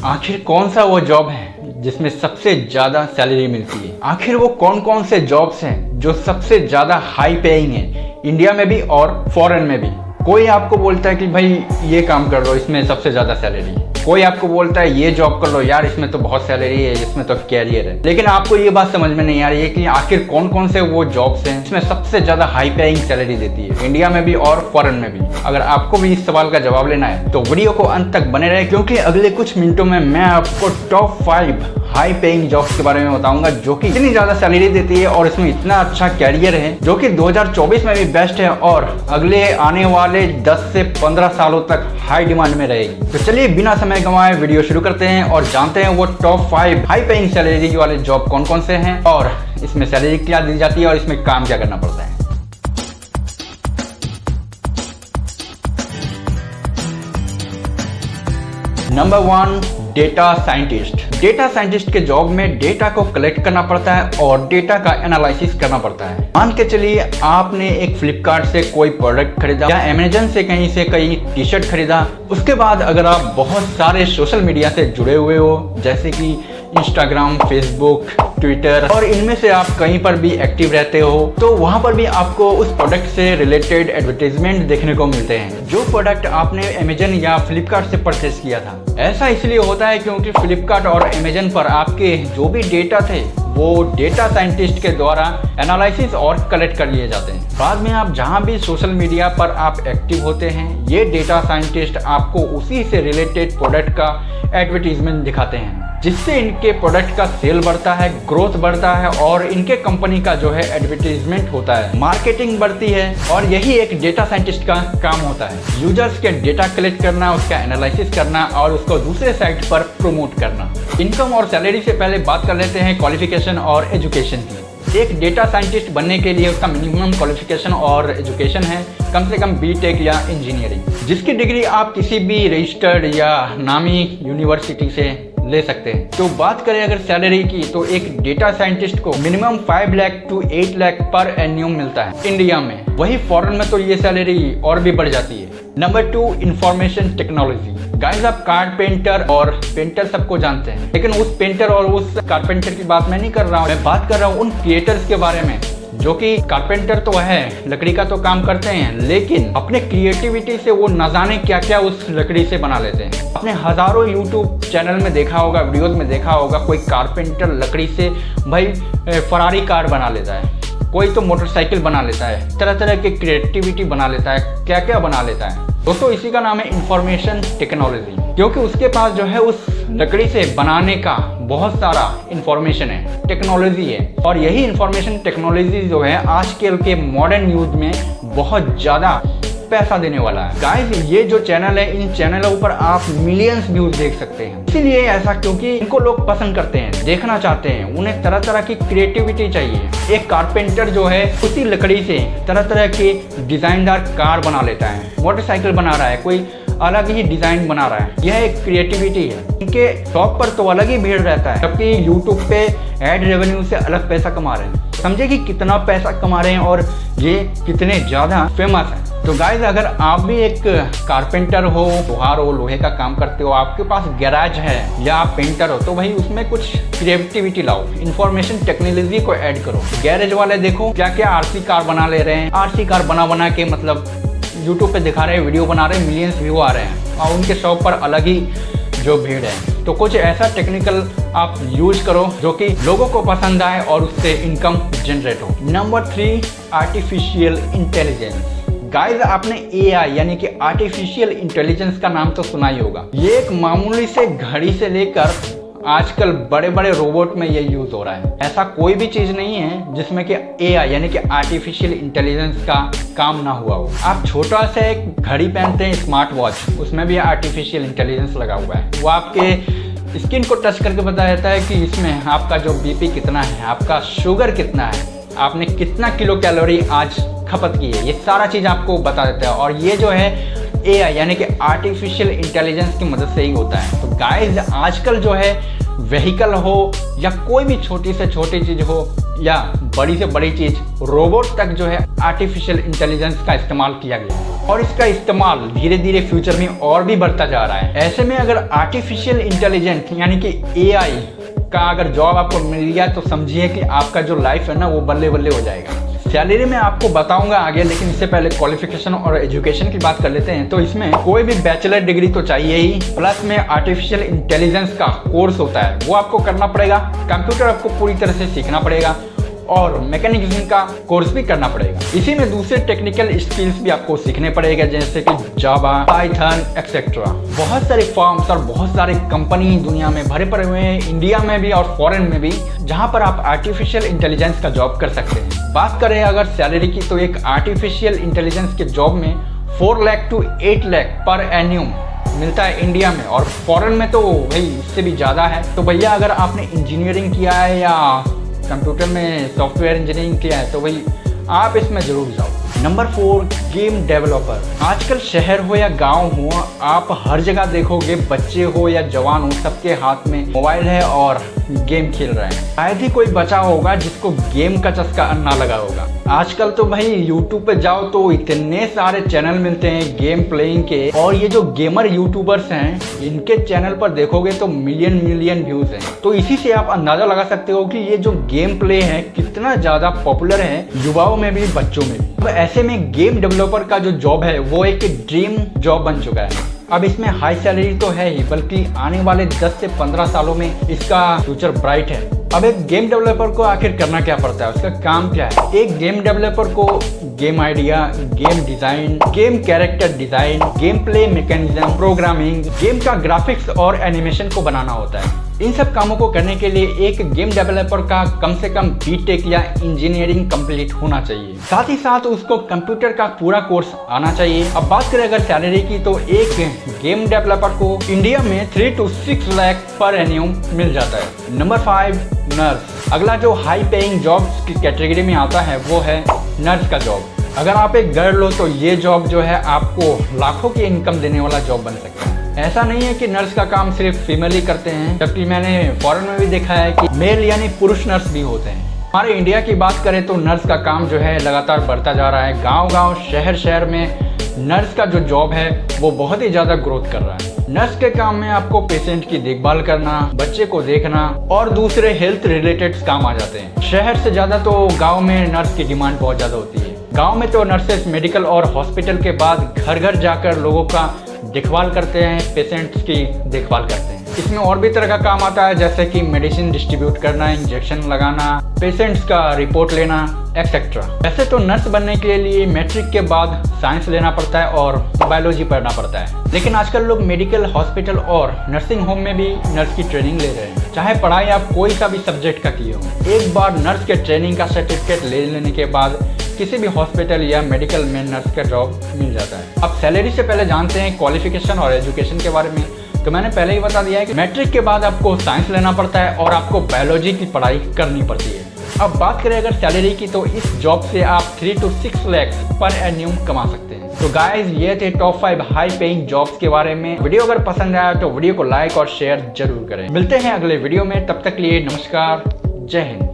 आखिर कौन सा वो जॉब है जिसमें सबसे ज्यादा सैलरी मिलती है? आखिर वो कौन कौन से जॉब्स हैं जो सबसे ज्यादा हाई पेइंग है, इंडिया में भी और फॉरेन में भी? कोई आपको बोलता है कि भाई ये काम कर लो, इसमें सबसे ज्यादा सैलरी है। कोई आपको बोलता है ये जॉब कर लो यार, इसमें तो बहुत सैलरी है, इसमें तो कैरियर है। लेकिन आपको ये बात समझ में नहीं आ रही है कि आखिर कौन कौन से वो जॉब्स हैं इसमें सबसे ज्यादा हाई पेइंग सैलरी देती है, इंडिया में भी और फॉरेन में भी। अगर आपको भी इस सवाल का जवाब लेना है तो वीडियो को अंत तक बने रहे, क्योंकि अगले कुछ मिनटों में मैं आपको टॉप 5 हाई पेइंग जॉब्स के बारे में बताऊंगा जो कि इतनी ज्यादा सैलरी देती है और इसमें इतना अच्छा कैरियर है जो कि 2024 में भी बेस्ट है और अगले आने वाले 10 से 15 सालों तक हाई डिमांड में रहेगी। तो चलिए बिना समय गंवाए वीडियो शुरू करते हैं और जानते हैं वो टॉप 5 हाई पेइंग सैलरी वाले जॉब कौन कौन से हैं और इसमें सैलरी क्या दी जाती है और इसमें काम क्या करना पड़ता है। Number 1, data scientist. Data scientist के जॉब में डेटा को कलेक्ट करना पड़ता है और डेटा का एनालिसिस करना पड़ता है। मान के चलिए आपने एक फ्लिपकार्ट से कोई प्रोडक्ट खरीदा या अमेजन से कहीं टी शर्ट खरीदा। उसके बाद अगर आप बहुत सारे सोशल मीडिया से जुड़े हुए हो, जैसे कि इंस्टाग्राम, फेसबुक, ट्विटर, और इनमें से आप कहीं पर भी एक्टिव रहते हो, तो वहां पर भी आपको उस प्रोडक्ट से रिलेटेड एडवर्टाइजमेंट देखने को मिलते हैं जो प्रोडक्ट आपने अमेजन या फ्लिपकार्ट से परचेज किया था। ऐसा इसलिए होता है क्योंकि फ्लिपकार्ट और अमेजन पर आपके जो भी डेटा थे वो डेटा साइंटिस्ट के द्वारा एनालिसिस और कलेक्ट कर लिए जाते हैं। बाद में आप जहां भी सोशल मीडिया पर आप एक्टिव होते हैं, ये डेटा साइंटिस्ट आपको उसी से रिलेटेड प्रोडक्ट का एडवर्टीजमेंट दिखाते हैं, जिससे इनके प्रोडक्ट का सेल बढ़ता है, ग्रोथ बढ़ता है और इनके कंपनी का जो है एडवर्टीजमेंट होता है, मार्केटिंग बढ़ती है। और यही एक डेटा साइंटिस्ट का काम होता है, यूजर्स के डेटा कलेक्ट करना, उसका एनालिसिस करना और उसको दूसरे साइट पर प्रमोट करना। इनकम और सैलरी से पहले बात कर लेते हैं क्वालिफिकेशन और एजुकेशन की। एक डेटा साइंटिस्ट बनने के लिए उसका मिनिमम क्वालिफिकेशन और एजुकेशन है कम से कम बीटेक या इंजीनियरिंग, जिसकी डिग्री आप किसी भी रजिस्टर्ड या नामी यूनिवर्सिटी से ले सकते हैं। तो बात करें अगर सैलरी की, तो एक डेटा साइंटिस्ट को मिनिमम 5 लाख to 8 लाख पर एन्यूम मिलता है इंडिया में। वही फॉरेन में तो ये सैलरी और भी बढ़ जाती है। Number 2, information technology. गाइस, आप कारपेंटर और पेंटर सबको जानते हैं, लेकिन उस पेंटर और उस कारपेंटर की बात मैं नहीं कर रहा हूँ। मैं बात कर रहा हूँ उन क्रिएटर्स के बारे में जो कि कारपेंटर तो है, लकड़ी का तो काम करते हैं, लेकिन अपने क्रिएटिविटी से वो न जाने क्या क्या उस लकड़ी से बना लेते हैं। आपने हजारों यूट्यूब चैनल में देखा होगा, वीडियोस में देखा होगा, कोई कारपेंटर लकड़ी से भाई फरारी कार बना लेता है, कोई तो मोटरसाइकिल बना लेता है, तरह तरह की क्रिएटिविटी बना लेता है, क्या क्या बना लेता है। दोस्तों, इसी का नाम है इंफॉर्मेशन टेक्नोलॉजी, क्योंकि उसके पास जो है उस लकड़ी से बनाने का बहुत सारा इंफॉर्मेशन है, टेक्नोलॉजी है। और यही इंफॉर्मेशन टेक्नोलॉजी जो है आजकल के मॉडर्न यूज में बहुत ज़्यादा पैसा देने वाला है। गाइस, ये जो चैनल है, इन चैनलों पर आप मिलियंस व्यूज देख सकते हैं। इसीलिए ऐसा क्योंकि इनको लोग पसंद करते हैं, देखना चाहते हैं, उन्हें तरह तरह की क्रिएटिविटी चाहिए। एक कारपेंटर जो है उसी लकड़ी से तरह तरह के डिजाइनदार कार बना लेता है, मोटरसाइकिल बना रहा है, कोई अलग ही डिजाइन बना रहा है। यह एक क्रिएटिविटी है। इनके शॉप पर तो अलग ही भीड़ रहता है, जबकि यूट्यूब पे एड रेवेन्यू से अलग पैसा कमा रहे हैं। समझे कि कितना पैसा कमा रहे हैं और ये कितने ज़्यादा फेमस है। तो गाइज, अगर आप भी एक कारपेंटर हो, लोहार हो, लोहे का काम करते हो, आपके पास गैराज है या आप पेंटर हो, तो भाई उसमें कुछ क्रिएटिविटी लाओ, इंफॉर्मेशन टेक्नोलॉजी को ऐड करो। गैरेज वाले देखो क्या क्या आरसी कार बना ले रहे हैं, आरसी कार बना के मतलब यूट्यूब पे दिखा रहे हैं, वीडियो बना रहे हैं, मिलियंस व्यू आ रहे हैं और उनके शॉप पर अलग ही जो भीड़ है। तो कुछ ऐसा टेक्निकल आप यूज करो जो कि लोगों को पसंद आए और उससे इनकम जनरेट हो। Number 3, artificial intelligence. गाइस, आपने AI यानी कि आर्टिफिशियल इंटेलिजेंस का नाम तो सुना ही होगा। ये एक मामूली से घड़ी से लेकर आजकल बड़े बड़े रोबोट में ये यूज हो रहा है। ऐसा कोई भी चीज नहीं है जिसमें कि AI यानी कि आर्टिफिशियल इंटेलिजेंस का काम ना हुआ हो। आप छोटा सा एक घड़ी पहनते हैं, स्मार्ट वॉच, उसमें भी आर्टिफिशियल इंटेलिजेंस लगा हुआ है। वो आपके स्किन को टच करके बता देता है कि इसमें आपका जो BP कितना है, आपका शुगर कितना है, आपने कितना किलो कैलोरी आज खपत की है, ये सारा चीज़ आपको बता देता है। और ये जो है AI यानी कि आर्टिफिशियल इंटेलिजेंस की मदद से ही होता है। तो गाइस, आजकल जो है व्हीकल हो या कोई भी छोटी से छोटी चीज़ हो या बड़ी से बड़ी चीज़, रोबोट तक जो है आर्टिफिशियल इंटेलिजेंस का इस्तेमाल किया गया है। और इसका इस्तेमाल धीरे धीरे फ्यूचर में और भी बढ़ता जा रहा है। ऐसे में अगर आर्टिफिशियल इंटेलिजेंस यानी कि AI का अगर जॉब आपको मिल गया तो समझिए कि आपका जो लाइफ है ना वो बल्ले बल्ले हो जाएगा। सैलरी में आपको बताऊंगा आगे, लेकिन इससे पहले क्वालिफिकेशन और एजुकेशन की बात कर लेते हैं। तो इसमें कोई भी बैचलर डिग्री तो चाहिए ही, प्लस में आर्टिफिशियल इंटेलिजेंस का कोर्स होता है वो आपको करना पड़ेगा। कंप्यूटर आपको पूरी तरह से सीखना पड़ेगा और मैकेनिज्म का कोर्स भी करना पड़ेगा। इसी में दूसरे टेक्निकल स्किल्स भी आपको सीखने पड़ेगा, जैसे कि जावा, पाइथन एक्सेट्रा। बहुत सारे फर्म्स और बहुत सारे कंपनी दुनिया में भरे पड़े हुए हैं, इंडिया में भी और फॉरेन में भी, जहां पर आप आर्टिफिशियल इंटेलिजेंस का जॉब कर सकते हैं। बात करें अगर सैलरी की, तो एक आर्टिफिशियल इंटेलिजेंस के जॉब में 4 लाख to 8 लाख पर एन्यूम मिलता है इंडिया में, और फॉरेन में तो भाई इससे भी ज़्यादा है। तो भैया अगर आपने इंजीनियरिंग किया है या कंप्यूटर में सॉफ्टवेयर इंजीनियरिंग किया है तो भाई आप इसमें जरूर जाओ। Number 4, game developer. आजकल शहर हो या गांव हो, आप हर जगह देखोगे बच्चे हो या जवान हो, सबके हाथ में मोबाइल है और गेम खेल रहे हैं। शायद ही कोई बचा होगा जिसको गेम का चस्का ना लगा होगा। आजकल तो भाई यूट्यूब पे जाओ तो इतने सारे चैनल मिलते हैं गेम प्लेइंग के, और ये जो गेमर यूट्यूबर्स हैं इनके चैनल पर देखोगे तो मिलियन व्यूज हैं। तो इसी से आप अंदाजा लगा सकते हो कि ये जो गेम प्ले है कितना ज्यादा पॉपुलर है युवाओं में भी, बच्चों में भी। तो ऐसे में गेम डेवलपर का जो जॉब है वो एक ड्रीम जॉब बन चुका है। अब इसमें हाई सैलरी तो है ही, बल्कि आने वाले 10 से 15 सालों में इसका फ्यूचर ब्राइट है। अब एक गेम डेवलपर को आखिर करना क्या पड़ता है, उसका काम क्या है? एक गेम डेवलपर को game idea, game design, game character design, game play mechanism, programming, game का ग्राफिक्स और एनिमेशन को बनाना होता है। इन सब कामों को करने के लिए एक गेम डेवलपर का कम से कम बीटेक या इंजीनियरिंग कंप्लीट होना चाहिए। साथ ही साथ उसको कंप्यूटर का पूरा कोर्स आना चाहिए। अब बात करें अगर सैलरी की, तो एक गेम डेवलपर को इंडिया में 3 to 6 लाख पर एन्यूम मिल जाता है। Number 5, nurse. अगला जो हाई पेइंग जॉब्स की कैटेगरी में आता है वो है नर्स का जॉब। अगर आप एक गर्ल हो तो ये जॉब जो है आपको लाखों की इनकम देने वाला जॉब बन सकता है। ऐसा नहीं है कि नर्स का काम सिर्फ फीमेल ही करते हैं, जबकि मैंने फॉरेन में भी देखा है कि मेल यानी पुरुष नर्स भी होते हैं। हमारे इंडिया की बात करें तो नर्स का काम जो है लगातार बढ़ता जा रहा है। गांव-गांव, शहर में नर्स का जो जॉब है वो बहुत ही ज़्यादा ग्रोथ कर रहा है। नर्स के काम में आपको पेशेंट की देखभाल करना, बच्चे को देखना और दूसरे हेल्थ रिलेटेड काम आ जाते हैं। शहर से ज़्यादा तो गाँव में नर्स की डिमांड बहुत ज़्यादा होती है। गाँव में तो नर्सेस मेडिकल और हॉस्पिटल के बाद घर घर जाकर लोगों का देखभाल करते हैं, पेशेंट्स की देखभाल करते हैं। इसमें और भी तरह का काम आता है, जैसे कि मेडिसिन डिस्ट्रीब्यूट करना, इंजेक्शन लगाना, पेशेंट्स का रिपोर्ट लेना एक्सेट्रा। वैसे तो नर्स बनने के लिए मैट्रिक के बाद साइंस लेना पड़ता है और बायोलॉजी पढ़ना पड़ता है, लेकिन आजकल लोग मेडिकल, हॉस्पिटल और नर्सिंग होम में भी नर्स की ट्रेनिंग ले रहे हैं। चाहे पढ़ाई आप कोई सा भी सब्जेक्ट का किए हो, एक बार नर्स के ट्रेनिंग का सर्टिफिकेट ले लेने के बाद किसी भी हॉस्पिटल या मेडिकल में नर्स का जॉब मिल जाता है। अब सैलरी से पहले जानते हैं क्वालिफिकेशन और एजुकेशन के बारे में। तो मैंने पहले ही बता दिया है कि मैट्रिक के बाद आपको साइंस लेना पड़ता है और आपको बायोलॉजी की पढ़ाई करनी पड़ती है। अब बात करें अगर सैलरी की, तो इस जॉब से आप 3 to 6 लाख पर एन्यूम कमा सकते हैं। तो गाइज ये थे टॉप 5 हाई पेइंग जॉब्स के बारे में। वीडियो अगर पसंद आया तो वीडियो को लाइक और शेयर जरूर करें। मिलते हैं अगले वीडियो में, तब तक के लिए नमस्कार, जय हिंद।